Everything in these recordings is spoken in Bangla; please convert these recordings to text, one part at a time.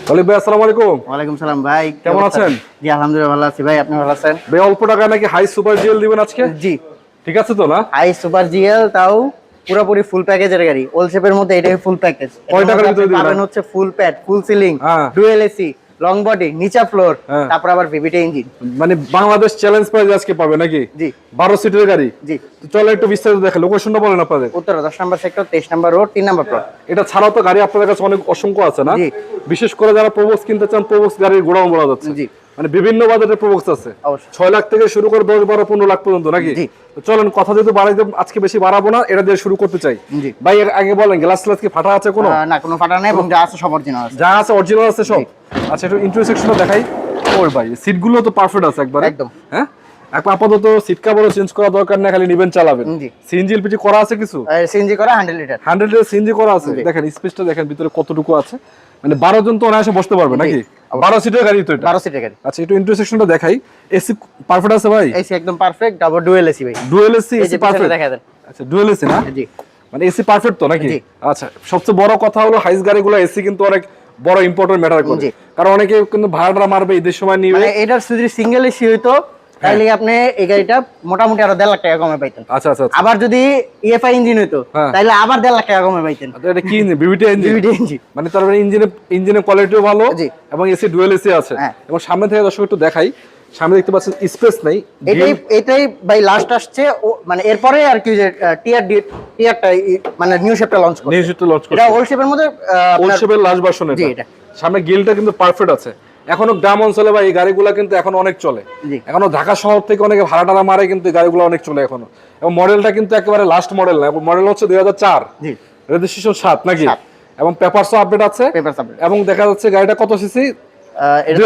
ওয়ালাইকুম ভাই, আসসালামু আলাইকুম। ওয়ালাইকুম সালাম ভাই, কেমন আছেন? জি আলহামদুলিল্লাহ ভালো আছি ভাই, আপনি ভালো আছেন? ভাই অল্প টাকা নাকি হাই সুপার জিএল দিবেন আজকে? জি ঠিক আছে তো না? হাই সুপার জিএল, তাও পুরোপুরি ফুল প্যাকেজের গাড়ি, ওল শেপের মধ্যে এটাই ফুল প্যাকেজ। কয় টাকার ভিতরে দিবেন? পাবেন হচ্ছে ফুল প্যাড, ফুল সিলিং, হ্যাঁ। ডুয়েল এসি, লং বডি, নিচা ফ্লোর, হ্যাঁ। তারপর আবার ভিভিটি ইঞ্জিন। মানে বাংলাদেশ চ্যালেঞ্জ প্রাইজ আজকে পাবে নাকি? জি 12 সিটের গাড়ি। জি। তো চলো একটু বিস্তারিত দেখে, লোকেশনটা বলেন আপনাদের। উত্তরা 10 নম্বর সেক্টর, 23 নম্বর রোড, 3 নম্বর প্লট। এটা ছাড়াও তো গাড়ি আপনাদের কাছে অনেক অসংখ্য আছে না? জি। বিশেষ করে যারা প্রবক্স কিনতে চান, প্রবক্স গাড়ির গোডাউন বলা যাচ্ছে। জি। মানে বিভিন্ন বাজেটের প্রবক্স আছে, অবশ্যই। 6 লাখ থেকে শুরু করে 10, 12, 15 লাখ পর্যন্ত নাকি? জি। তো চলেন কথা যেহেতু বাড়াইতে আজকে বেশি বাড়াবো না, এটা দিয়ে শুরু করতে চাই। জি। ভাই আগে বলেন, গ্লাস গ্লাস কি ফাটা আছে কোনো? না কোনো ফাটা নেই এবং যা আছে সব অরিজিনাল আছে। যা আছে অরিজিনাল আছে সব। আচ্ছা একটু ইন্টারসেকশনটা দেখাই। ওর ভাই সিটগুলো তো পারফেক্ট আছে একবারে। একদম। হ্যাঁ, এখন আপাতত সিট কভারও চেঞ্জ করা দরকার না, খালি নিবেন চালাবেন। জি। সিএনজি এলপিজি করা আছে কিছু? সিএনজি করা 100 লিটার। 100 লিটার সিএনজি করা আছে। জি। দেখেন স্পেসটা দেখেন ভিতরে কতটুকু আছে, মানে 12 জন তো অনায়াসে বসতে পারবে নাকি? 12 সিটের গাড়ি তো এটা। 12 সিটের গাড়ি। আচ্ছা একটু ইন্টারসেকশনটা দেখাই। এসি পারফেক্ট আছে ভাই? এসি একদম পারফেক্ট, ডাবল ডুয়েল এসি ভাই। ডুয়েল এসি, এই এসি যে পিছনে পারফেক্ট। দেখা দেন। আচ্ছা ডুয়েল এসি না? জি। মানে এসি পারফেক্ট তো নাকি? জি। আচ্ছা সবচেয়ে বড় কথা হলো হাইস গাড়িগুলো এসি কিন্তু অনেক বড় ইম্পর্টেন্ট ম্যাটার করে। জি। কারণ অনেকে কিন্তু ভাড়াটা মারবে ঈদের সময় নিবে। মানে এটার যদি সিঙ্গেল এসি হইতো তাহলে আপনি এই গাড়িটা মোটামুটি আরো 1.5 লাখ টাকা কমে পাইতেন। আচ্ছা আচ্ছা আচ্ছা। আবার যদি ইএফআই ইঞ্জিন হইতো হ্যাঁ। তাহলে আবার 1.5 লাখ টাকা কমে পাইতেন। তো এটা কি ইঞ্জিন? বিভিটি ইঞ্জিন। VVT engine. মানে তার মানে ইঞ্জিনের কোয়ালিটিও ভালো। জি। এবং এসি ডুয়েল এসি আছে। হ্যাঁ। এবং সামনে থেকে দর্শক একটু দেখাই, সামনে দেখতে পাচ্ছেন স্পেস নাই। এটাই ভাই লাস্ট আসছে, মানে এরপরে আর কি যে টিআরটা মানে নিউ শেপটা লঞ্চ করছে। নিউ শেপটা লঞ্চ এটা করছে। ওল্ড শেপের মধ্যে ওল্ড শেপের লাস্ট ভার্সন জি, এটা। এটা। সামনে গিলটা কিন্তু পারফেক্ট আছে। এখনো গ্রাম অঞ্চলে ভাই এই গাড়িগুলো কিন্তু এখন অনেক চলে। জি। এখনো ঢাকা শহর থেকে অনেকে ভাড়া টাড়া মারে, কিন্তু এই গাড়িগুলো অনেক চলে এখনো। এবং মডেলটা কিন্তু একেবারে লাস্ট মডেল না, মডেল হচ্ছে 2004, জি রেজিস্ট্রেশন 7 নাকি? 7 এবং পেপারসও আপডেট আছে। Paper subject. এবং দেখা যাচ্ছে গাড়িটা কত সিসি? এটা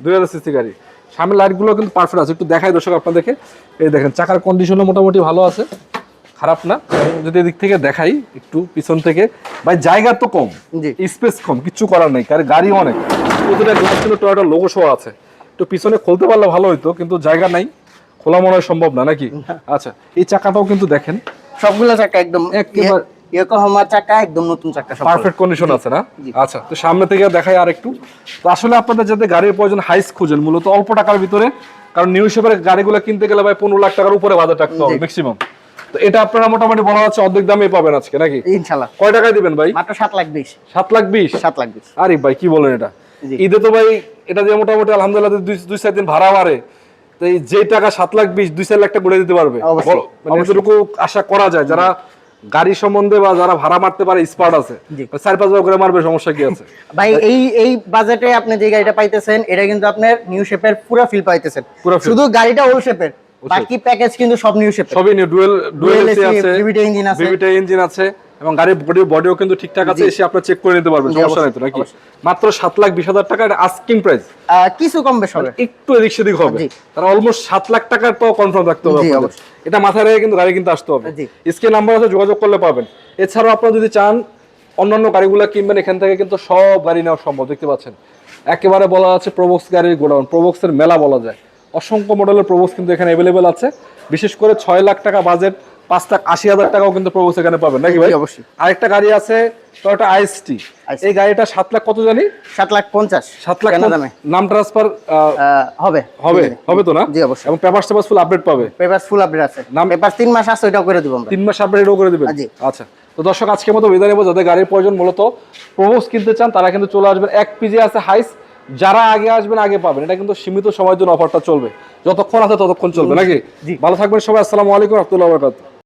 2000 সিসি গাড়ি। সামনের লাইটগুলো কিন্তু পারফেক্ট আছে। একটু দেখাই দর্শক আপনাদেরকে। এই দেখেন চাকার কন্ডিশনও মোটামুটি ভালো আছে, খারাপ না। যদি এদিক থেকে দেখাই একটু পিছন থেকে, ভাই জায়গা তো কম, জি। স্পেস কম, কিচ্ছু করার নেই, কারণ গাড়ি অনেক। প্রতিটা গ্লাস কিন্তু টয়োটা লোগো শো আছে। একটু পিছনে খুলতে পারলে ভালো হইতো, কিন্তু জায়গা নাই, খোলা মনে হয় সম্ভব না নাকি? আচ্ছা এই চাকাটাও কিন্তু দেখেন সবগুলো চাকা একদম একেবারে ইয়োকোহামা চাকা, একদম নতুন চাকা সব। পারফেক্ট কন্ডিশন আছে না? জি। আচ্ছা তো সামনে থেকে দেখাই আর একটু। তো আসলে আপনাদের যাতে গাড়ির প্রয়োজন হাইস খুঁজেন মূলত অল্প টাকার ভিতরে, কারণ নিউ শেপের গাড়িগুলো কিনতে গেলে ভাই 15 লাখ টাকার উপরে বাজার রাখতে হবে জি। ম্যাক্সিমাম। তো এটা আপনারা মোটামুটি বলা যাচ্ছে অর্ধেক দামে পাবেন আজকে নাকি? ইনশাআল্লাহ। কয় টাকায় দিবেন ভাই? মাত্র 7,20,000। 7,20,000? 7,20,000। আরে ভাই কি বলেন এটা? জি। ঈদে তো ভাই এটা দিয়ে মোটামুটি আলহামদুলিল্লাহ 2-4 দিন ভাড়া মারে। তো এই যে টাকা 7,20,000, 2-4 লাখ টাকা করে দিতে পারবে। অবশ্যই, মানে এতটুকু আশা করা যায়, যারা গাড়ি সম্বন্ধে বা যারা ভাড়া মারতে পারে এক্সপার্ট আছে। জি। 4-5 হাজার করে মারবে, সমস্যা কি আছে? ভাই এই বাজেটে আপনি যে গাড়িটা পাইতেছেন এটা কিন্তু আপনার নিউ শেপের পুরো ফিল পাইতেছেন। পুরো feel। শুধু গাড়িটা ওল্ড শেপের, বাকি প্যাকেজ কিন্তু সব নিউ শেপের। সবই নিউ, ডুয়েল এসি আছে, ভিভিটি ইঞ্জিন আছে। ভিভিটি ইঞ্জিন আছে, এবং গাড়ির বডিও কিন্তু ঠিকঠাক আছে। জি। এসে আপনারা চেক করে নিতে পারবেন, জি, সমস্যা নাই তো অবশ্যই, নাকি? অবশ্যই। মাত্র 7,20,000 টাকা এটা আস্কিং প্রাইস। কিছু কম বেশ হবে। একটু এদিক সেদিক হবে। জি। তারা অলমোস্ট 7 লাখ টাকার তো কনফার্ম রাখতে হবে জি, আপনাদের। অবশ্যই। এটা মাথায় রেখে কিন্তু গাড়ি কিনতে আসতে হবে। জি। স্ক্রিন নাম্বার আছে, যোগাযোগ করলে পাবেন। এছাড়াও আপনারা যদি চান অন্যান্য গাড়িগুলো কিনবেন, এখান থেকে কিন্তু সব গাড়ি নেওয়া সম্ভব। দেখতে পাচ্ছেন একেবারে বলা আছে প্রবক্স গাড়ির গোডাউন, প্রবক্সের মেলা বলা যায়। অসংখ্য মডেলের প্রবক্স কিন্তু এখানে অ্যাভেলেবেল আছে। বিশেষ করে 6 লাখ টাকা বাজেট, 5,80,000 টাকাও কিন্তু প্রবক্স এখানে পাবেন নাকি ভাই? জি, অবশ্যই। আরেকটা গাড়ি আছে টয়োটা আইএসটি। এই গাড়িটা 7 লাখ কত জানি? 7,50,000। 7 লাখ কেনা দামে নাম ট্রান্সফার হবে। হবে তো না? জি, অবশ্যই। এবং পেপারস ফুল আপডেট পাবে। পেপার ফুল আপডেট আছে। নাম- পেপার 3 মাস আছে, ওইটাও করে দিব আমরা। 3 মাস আপডেট করে দিবেন? জি। আচ্ছা তো দর্শক আজকের মতো বিদায় নেব। যাদের গাড়ির প্রয়োজন মূলত প্রবক্স কিনতে চান তারা কিন্তু চলে আসবেন। 1 পিজে আছে হাইস, যারা আগে আসবেন আগে পাবেন। এটা কিন্তু সীমিত সময়ের জন্য অফারটা চলবে, যতক্ষণ আছে ততক্ষণ চলবে নাকি? জি। ভালো থাকবেন সবাই। আসসালামু আলাইকুম ওয়া রাহমাতুল্লাহি ওয়া বারাকাতুহু।